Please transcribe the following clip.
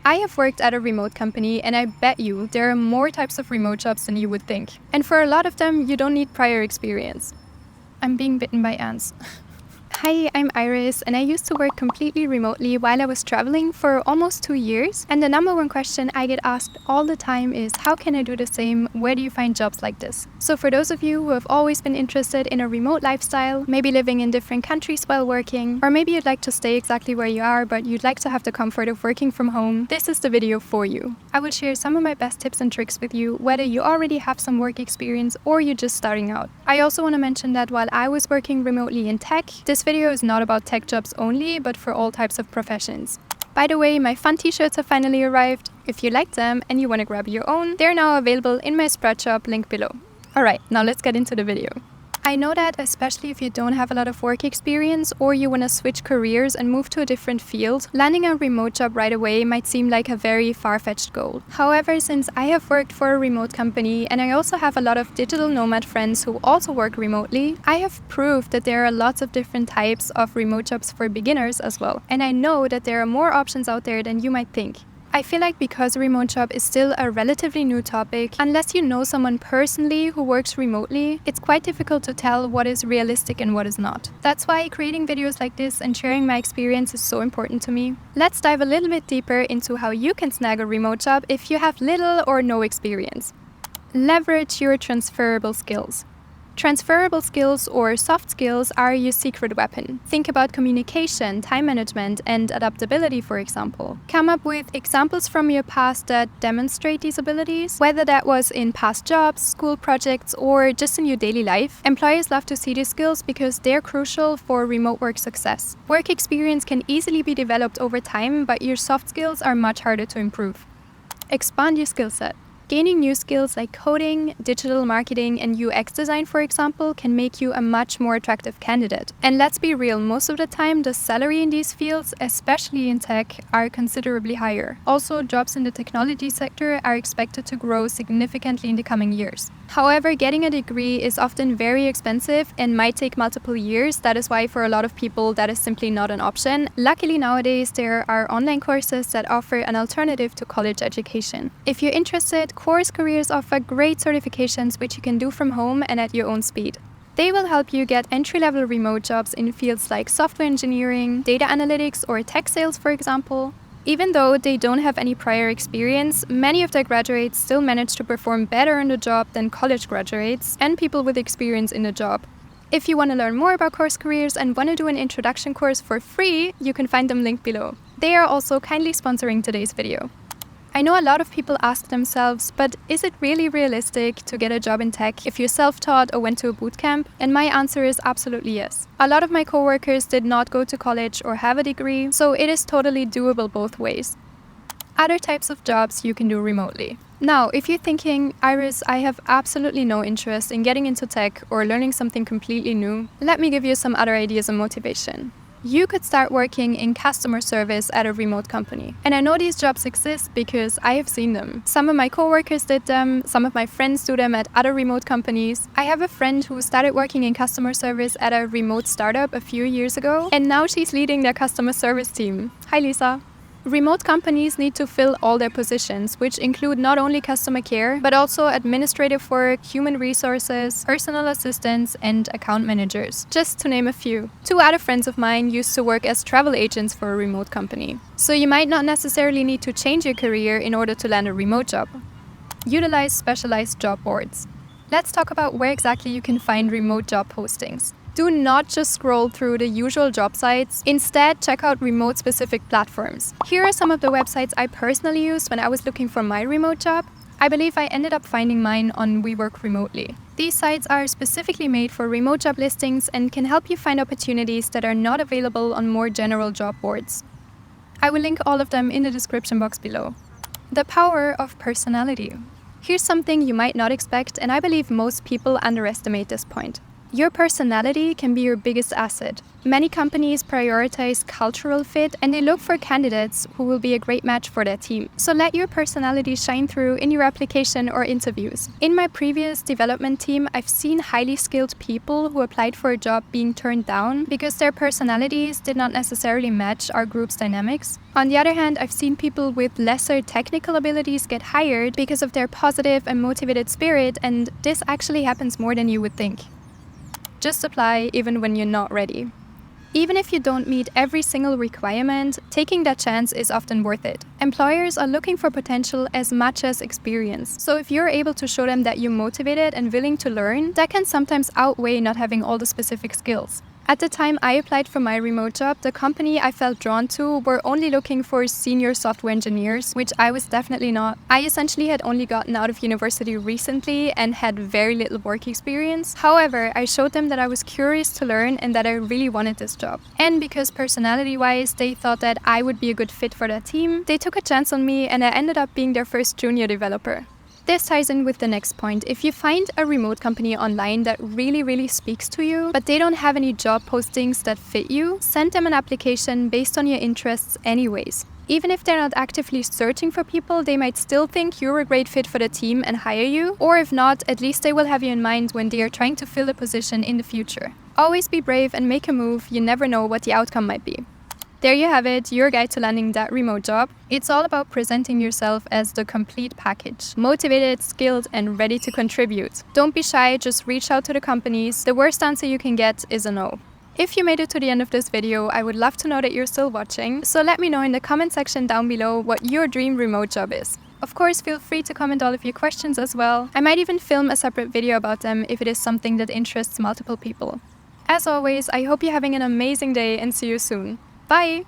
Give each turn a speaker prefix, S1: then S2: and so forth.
S1: I have worked at a remote company, and I bet you there are more types of remote jobs than you would think. And for a lot of them, you don't need prior experience. I'm being bitten by ants. Hi, I'm Iris, and I used to work completely remotely while I was traveling for almost 2 years. And the number one question I get asked all the time is, how can I do the same? Where do you find jobs like this? So for those of you who have always been interested in a remote lifestyle, maybe living in different countries while working, or maybe you'd like to stay exactly where you are, but you'd like to have the comfort of working from home, this is the video for you. I will share some of my best tips and tricks with you, whether you already have some work experience or you're just starting out. I also want to mention that while I was working remotely in tech, this video is not about tech jobs only, but for all types of professions. By the way, my fun t-shirts have finally arrived. If you like them and you want to grab your own, they're now available in my Spreadshop, link below. Alright, now let's get into the video. I know that especially if you don't have a lot of work experience or you want to switch careers and move to a different field, landing a remote job right away might seem like a very far-fetched goal. However, since I have worked for a remote company and I also have a lot of digital nomad friends who also work remotely, I have proved that there are lots of different types of remote jobs for beginners as well. And I know that there are more options out there than you might think. I feel like because a remote job is still a relatively new topic, unless you know someone personally who works remotely, it's quite difficult to tell what is realistic and what is not. That's why creating videos like this and sharing my experience is so important to me. Let's dive a little bit deeper into how you can snag a remote job if you have little or no experience. Leverage your transferable skills. Transferable skills or soft skills are your secret weapon. Think about communication, time management, and adaptability, for example. Come up with examples from your past that demonstrate these abilities, whether that was in past jobs, school projects, or just in your daily life. Employers love to see these skills because they're crucial for remote work success. Work experience can easily be developed over time, but your soft skills are much harder to improve. Expand your skill set. Gaining new skills like coding, digital marketing, and UX design, for example, can make you a much more attractive candidate. And let's be real, most of the time, the salary in these fields, especially in tech, are considerably higher. Also, jobs in the technology sector are expected to grow significantly in the coming years. However, getting a degree is often very expensive and might take multiple years. That is why for a lot of people that is simply not an option. Luckily nowadays there are online courses that offer an alternative to college education. If you're interested, course careers offer great certifications which you can do from home and at your own speed. They will help you get entry-level remote jobs in fields like software engineering, data analytics, or tech sales, for example. Even though they don't have any prior experience, many of their graduates still manage to perform better in the job than college graduates and people with experience in the job. If you want to learn more about course careers and want to do an introduction course for free, you can find them linked below. They are also kindly sponsoring today's video. I know a lot of people ask themselves, but is it really realistic to get a job in tech if you're self-taught or went to a bootcamp? And my answer is absolutely yes. A lot of my coworkers did not go to college or have a degree, so it is totally doable both ways. Other types of jobs you can do remotely. Now, if you're thinking, Iris, I have absolutely no interest in getting into tech or learning something completely new, let me give you some other ideas and motivation. You could start working in customer service at a remote company. And I know these jobs exist because I have seen them. Some of my coworkers did them, some of my friends do them at other remote companies. I have a friend who started working in customer service at a remote startup a few years ago, and now she's leading their customer service team. Hi, Lisa. Remote companies need to fill all their positions, which include not only customer care, but also administrative work, human resources, personal assistants, and account managers, just to name a few. 2 other friends of mine used to work as travel agents for a remote company. So you might not necessarily need to change your career in order to land a remote job. Utilize specialized job boards. Let's talk about where exactly you can find remote job postings. Do not just scroll through the usual job sites. Instead, check out remote-specific platforms. Here are some of the websites I personally used when I was looking for my remote job. I believe I ended up finding mine on We Work Remotely. These sites are specifically made for remote job listings and can help you find opportunities that are not available on more general job boards. I will link all of them in the description box below. The power of personality. Here's something you might not expect, and I believe most people underestimate this point. Your personality can be your biggest asset. Many companies prioritize cultural fit and they look for candidates who will be a great match for their team. So let your personality shine through in your application or interviews. In my previous development team, I've seen highly skilled people who applied for a job being turned down because their personalities did not necessarily match our group's dynamics. On the other hand, I've seen people with lesser technical abilities get hired because of their positive and motivated spirit, and this actually happens more than you would think. Just apply even when you're not ready. Even if you don't meet every single requirement, taking that chance is often worth it. Employers are looking for potential as much as experience. So if you're able to show them that you're motivated and willing to learn, that can sometimes outweigh not having all the specific skills. At the time I applied for my remote job, the company I felt drawn to were only looking for senior software engineers, which I was definitely not. I essentially had only gotten out of university recently and had very little work experience. However, I showed them that I was curious to learn and that I really wanted this job. And because personality-wise, they thought that I would be a good fit for their team, they took a chance on me and I ended up being their first junior developer. This ties in with the next point. If you find a remote company online that really speaks to you, but they don't have any job postings that fit you, send them an application based on your interests anyways. Even if they're not actively searching for people, they might still think you're a great fit for the team and hire you, or if not, at least they will have you in mind when they are trying to fill a position in the future. Always be brave and make a move, you never know what the outcome might be. There you have it, your guide to landing that remote job. It's all about presenting yourself as the complete package. Motivated, skilled, and ready to contribute. Don't be shy, just reach out to the companies. The worst answer you can get is a no. If you made it to the end of this video, I would love to know that you're still watching, so let me know in the comment section down below what your dream remote job is. Of course, feel free to comment all of your questions as well. I might even film a separate video about them if it is something that interests multiple people. As always, I hope you're having an amazing day and see you soon. Bye!